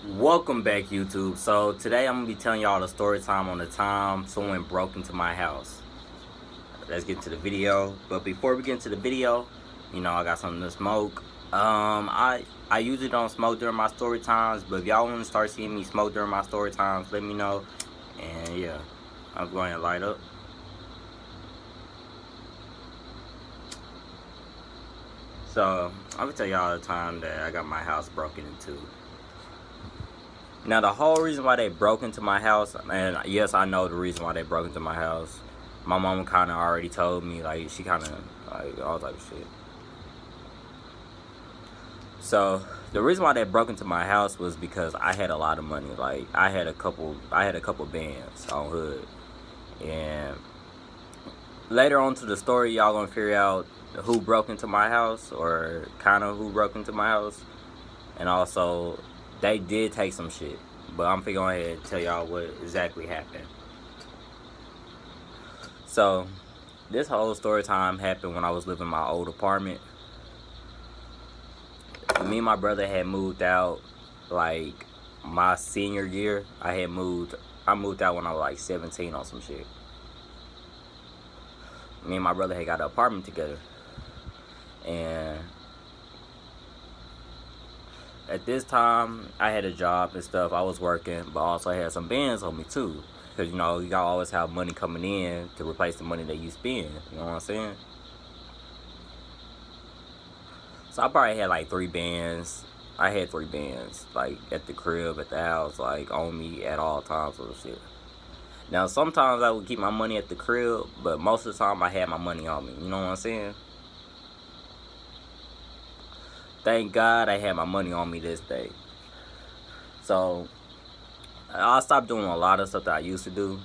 Welcome back, YouTube. So today I'm gonna be telling y'all the story time on the time someone broke into my house. Let's get to the video. But before we get into the video, I got something to smoke. I usually don't smoke during my story times, but if y'all want to start seeing me smoke during my story times, let me know. And yeah, I'm going to light up. So I'm gonna tell y'all the time that I got my house broken into. Now the whole reason why they broke into my house, and yes, I know the reason why they broke into my house. My mom kind of already told me, like she kind of like all type of shit. So the reason why they broke into my house was because I had a lot of money. Like I had a couple bands on hood, and later on to the story, y'all gonna figure out who broke into my house or kind of who broke into my house, and also they did take some shit. But I'm finna go ahead and tell y'all what exactly happened. So this whole story time happened when I was living in my old apartment. Me and my brother had moved out like my senior year. I moved out when I was like 17 on some shit. Me and my brother had got an apartment together. And at this time, I had a job and stuff. I was working, but also I had some bands on me too. Because, you gotta always have money coming in to replace the money that you spend. You know what I'm saying? So I probably had like 3 bands. I had 3 bands, like at the crib, at the house, like on me at all times or shit. Now, sometimes I would keep my money at the crib, but most of the time I had my money on me. You know what I'm saying? Thank God I had my money on me this day. So I stopped doing a lot of stuff that I used to do,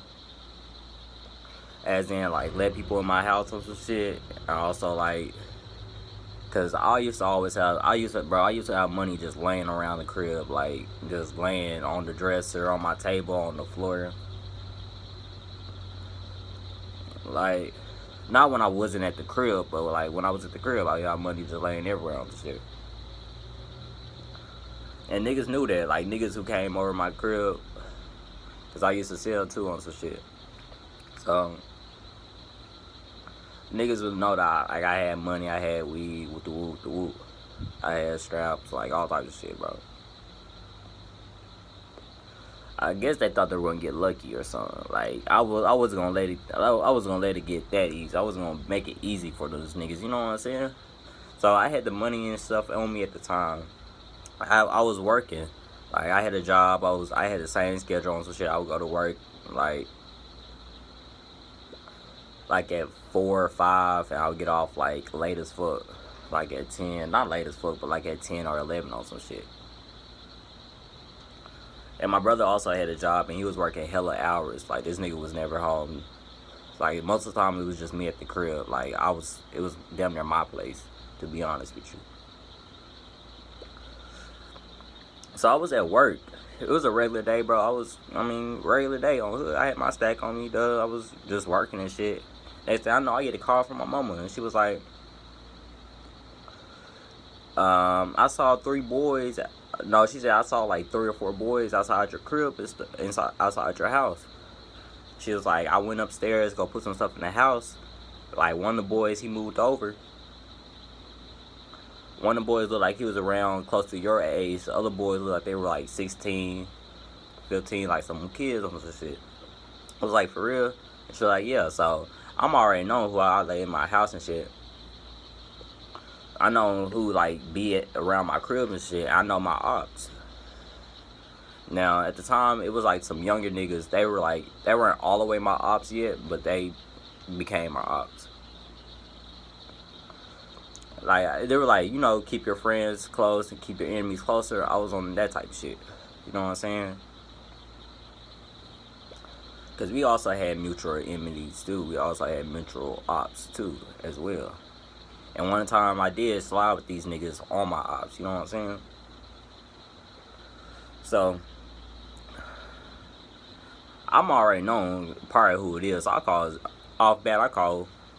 as in like let people in my house or some shit. And also like, cause I used to have money just laying around the crib, like just laying on the dresser, on my table, on the floor. Like, not when I wasn't at the crib, but like when I was at the crib, I got money just laying everywhere on the shit. And niggas knew that, like niggas who came over my crib, cause I used to sell too on some shit. So niggas would know that like I had money, I had weed with the whoop. I had straps, like all types of shit, bro. I guess they thought they were gonna get lucky or something. Like I wasn't gonna let it. I was gonna let it get that easy. I wasn't gonna make it easy for those niggas. You know what I'm saying? So I had the money and stuff on me at the time. I was working. Like I had a job. I had the same schedule on some shit. I would go to work like at 4 or 5, and I would get off like late as fuck, like at 10. Not late as fuck, but like at 10 or 11 on some shit. And my brother also had a job, and he was working hella hours. Like this nigga was never home. Like most of the time, it was just me at the crib. Like it was damn near my place, to be honest with you. So I was at work. It was a regular day, bro. Regular day on hood. I had my stack on me, duh. I was just working and shit. Next thing I know, I get a call from my mama, and she was like, I saw 3 boys. No, she said I saw like 3 or 4 boys outside your crib, outside your house. She was like, I went upstairs, go put some stuff in the house. Like one of the boys, he moved over. One of the boys looked like he was around close to your age. The other boys looked like they were like 16, 15, like some kids on some shit. I was like, for real? And she was like, yeah. So I'm already knowing who I lay in my house and shit. I know who like be around my crib and shit. I know my ops. Now at the time it was like some younger niggas. They weren't all the way my ops yet, but they became my ops. Like they were like, keep your friends close and keep your enemies closer. I was on that type of shit. You know what I'm saying? Because we also had mutual enmities too. We also had mutual ops too, as well. And one time I did slide with these niggas on my ops. You know what I'm saying? So I'm already known probably who it is. So I call off bat.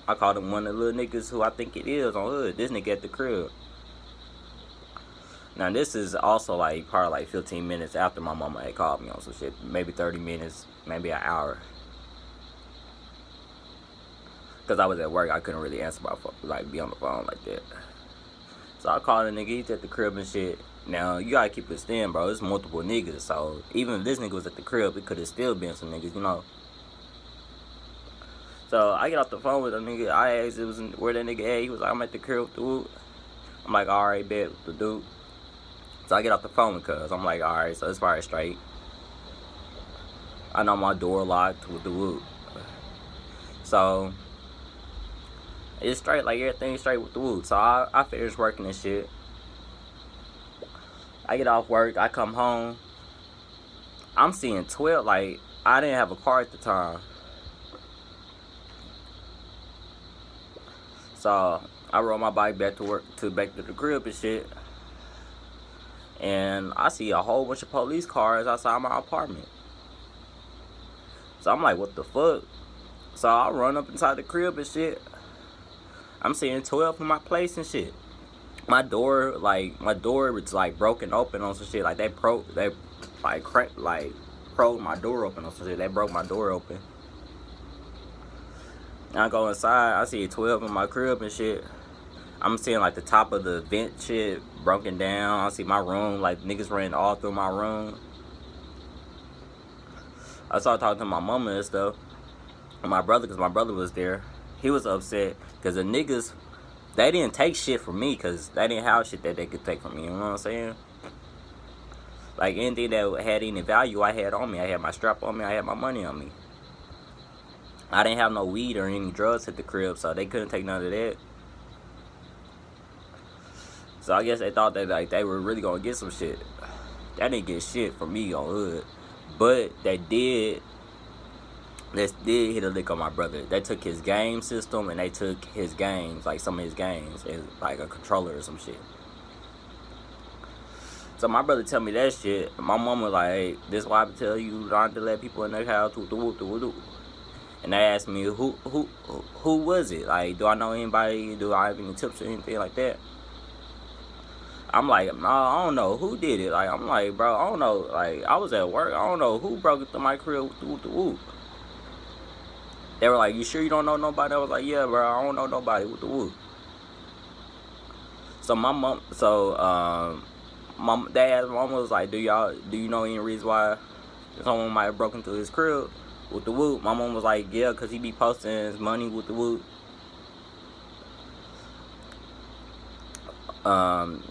I call them one of the little niggas who I think it is on hood. This nigga at the crib. Now this is also like probably like 15 minutes after my mama had called me on some shit. Maybe 30 minutes, maybe an hour. Cause I was at work, I couldn't really answer my phone, like be on the phone like that. So I called a nigga, he's at the crib and shit. Now you gotta keep it thin, bro. It's multiple niggas, so even if this nigga was at the crib, it could have still been some niggas, you know. So I get off the phone with a nigga. I asked it was where that nigga at. He was like, I'm at the crib with the dude. I'm like, alright, bet with the dude. So I get off the phone with cuz. I'm like, alright, so it's probably straight. I know my door locked with the wood. So it's straight, like everything's straight with the wood. So I finished working and shit. I get off work, I come home. I'm seeing 12, like, I didn't have a car at the time. So I rode my bike back to work, back to the crib and shit. And I see a whole bunch of police cars outside my apartment. So I'm like, what the fuck? So I run up inside the crib and shit. I'm seeing 12 in my place and shit. My door was like broken open on some shit. Like they probed my door open on some shit. They broke my door open. And I go inside, I see 12 in my crib and shit. I'm seeing like the top of the vent shit broken down. I see my room, like niggas ran all through my room. I started talking to my mama and stuff. And my brother, because my brother was there. He was upset because the niggas, they didn't take shit from me because they didn't have shit that they could take from me. You know what I'm saying? Like anything that had any value, I had on me. I had my strap on me. I had my money on me. I didn't have no weed or any drugs at the crib, so they couldn't take none of that. So I guess they thought that like they were really gonna get some shit. They didn't get shit from me on hood, but they did hit a lick on my brother. They took his game system and they took his games, like some of his games, and like a controller or some shit. So my brother tell me that shit. My mama like, hey, this is why I tell you not to let people in their house. And they asked me who was it? Like, do I know anybody? Do I have any tips or anything like that? I'm like, no, I don't know who did it. Like, I'm like, bro, I don't know. Like, I was at work. I don't know who broke into my crib with the whoop. They were like, you sure you don't know nobody? I was like, yeah, bro, I don't know nobody with the whoop. So my mom, my dad, mom was like, do you know any reason why someone might have broken into his crib with the whoop? My mom was like, yeah, because he be posting his money with the whoop.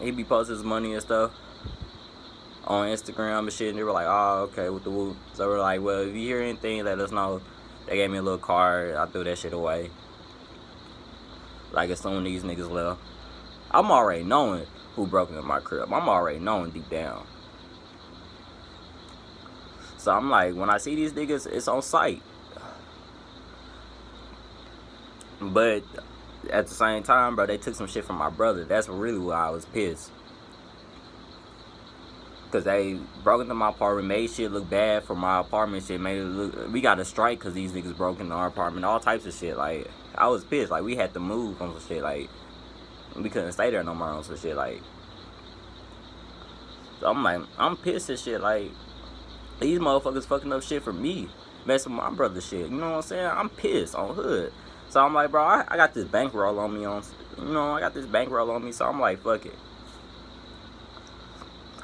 He be posting his money and stuff on Instagram and shit, and they were like, oh, okay, with the whoop. So we're like, well, if you hear anything, let us know. They gave me a little card. I threw that shit away. Like, as soon as these niggas left. I'm already knowing who broke into my crib. I'm already knowing deep down. So I'm like, when I see these niggas, it's on sight. But at the same time, bro, they took some shit from my brother. That's really why I was pissed. Because they broke into my apartment, made shit look bad for my apartment shit. Made it look, we got a strike because these niggas broke into our apartment. All types of shit. Like, I was pissed. Like, we had to move on some shit. Like, we couldn't stay there no more on some shit. Like, so I'm like, I'm pissed at shit. Like, these motherfuckers fucking up shit for me. Messing with my brother's shit. You know what I'm saying? I'm pissed on hood. So I'm like, bro, I got this bankroll on me I got this bankroll on me. So I'm like, fuck it.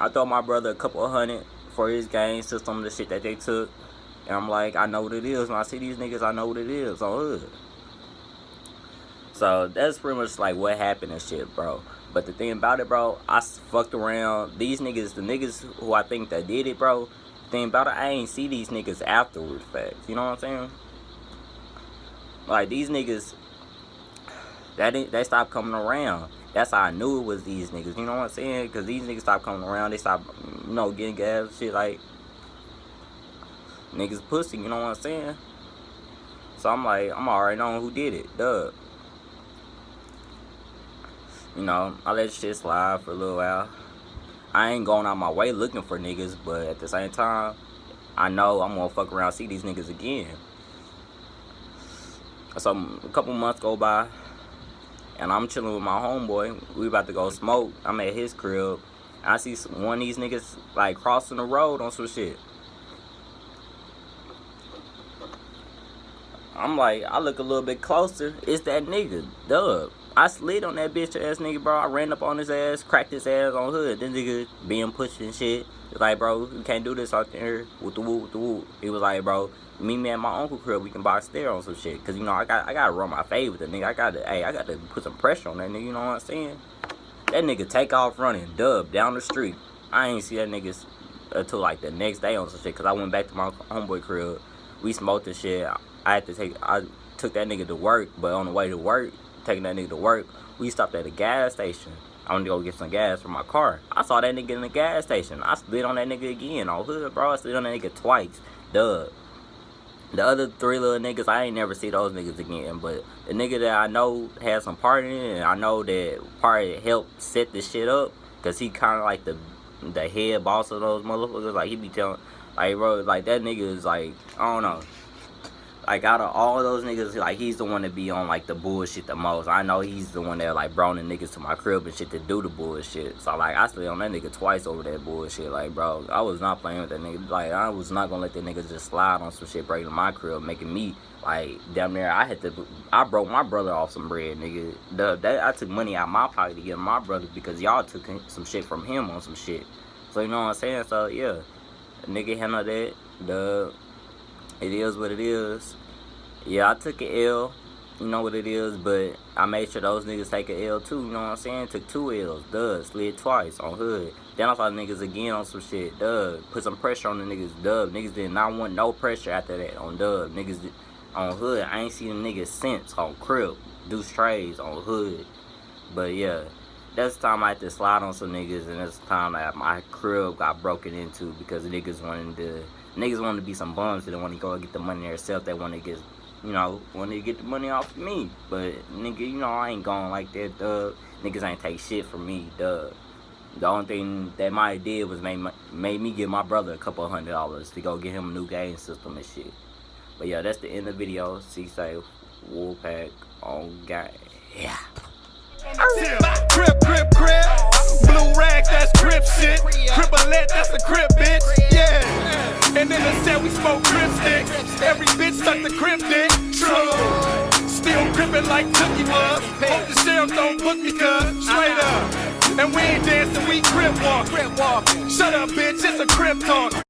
I throw my brother a couple of $100 for his game system, the shit that they took. And I'm like, I know what it is. When I see these niggas, I know what it is on hood. So that's pretty much like what happened and shit, bro. But the thing about it, bro, I fucked around. These niggas, the niggas who I think that did it, bro, the thing about it, I ain't see these niggas afterwards, facts. You know what I'm saying? Like, these niggas, they stopped coming around. That's how I knew it was these niggas. You know what I'm saying? Because these niggas stopped coming around. They stopped, getting gas and shit. Like, niggas pussy. You know what I'm saying? So I'm like, I'm already knowing who did it. Duh. I let shit slide for a little while. I ain't going out my way looking for niggas. But at the same time, I know I'm gonna fuck around see these niggas again. So a couple months go by, and I'm chilling with my homeboy. We about to go smoke. I'm at his crib. I see one of these niggas like crossing the road on some shit. I'm like, I look a little bit closer. It's that nigga, Dub. I slid on that bitch ass nigga, bro. I ran up on his ass, cracked his ass on hood. Then nigga being pushed and shit. It's like, bro, you can't do this out there with the woo, with the woo. He was like, bro, meet me at my uncle crib. We can box there on some shit. Cause you know I gotta run my fade with the nigga. I gotta put some pressure on that nigga. You know what I'm saying? That nigga take off running, Dub, down the street. I ain't see that nigga until like the next day on some shit. Cause I went back to my homeboy crib. We smoked and shit. I took that nigga to work, but on the way to work, taking that nigga to work, we stopped at a gas station. I went to go get some gas for my car. I saw that nigga in the gas station. I slid on that nigga again on hood, bro. I slid on that nigga twice. Duh. The other 3 little niggas, I ain't never see those niggas again. But the nigga that I know had some part in it, and I know that part helped set the shit up, cause he kind of like the head boss of those motherfuckers. Like he be telling, like bro, like that nigga is like, I don't know. Like, out of all those niggas, like, he's the one that be on, like, the bullshit the most. I know he's the one that, like, brought the niggas to my crib and shit to do the bullshit. So, like, I slid on that nigga twice over that bullshit. Like, bro, I was not playing with that nigga. Like, I was not gonna let that nigga just slide on some shit breaking to my crib, making me, like, damn near, I broke my brother off some bread, nigga. I took money out of my pocket to give my brother because y'all took some shit from him on some shit. So, you know what I'm saying? So, yeah, a nigga handle that, it is what it is. Yeah, I took an L, you know what it is, but I made sure those niggas take an L too, you know what I'm saying? Took 2 L's, slid twice on hood. Then I saw niggas again on some shit, put some pressure on the niggas, Niggas did not want no pressure after that on Niggas on hood, I ain't seen niggas since on crib, do strays on hood. But yeah, that's the time I had to slide on some niggas, and that's the time that my crib got broken into because niggas wanted to be some bums. They didn't want to go and get the money themselves. They want to get, you know, wanted to get the money off of me. But nigga, you know, I ain't going like that, Niggas ain't take shit from me, The only thing that might have did was made me give my brother a couple $100 to go get him a new game system and shit. But yeah, that's the end of the video. C-Safe, Wolfpack, on game. Yeah. Crip, blue rag, that's crip shit. Cripolette, that's the crip, bitch. Yeah. And then they said we smoke crip sticks. Every bitch suck the crip dick. True. Still crippin' like Tookie was. Hope the sheriff don't book me, cuz. Straight up. And we ain't dancing, we crip walk. Shut up, bitch, it's a crip talk.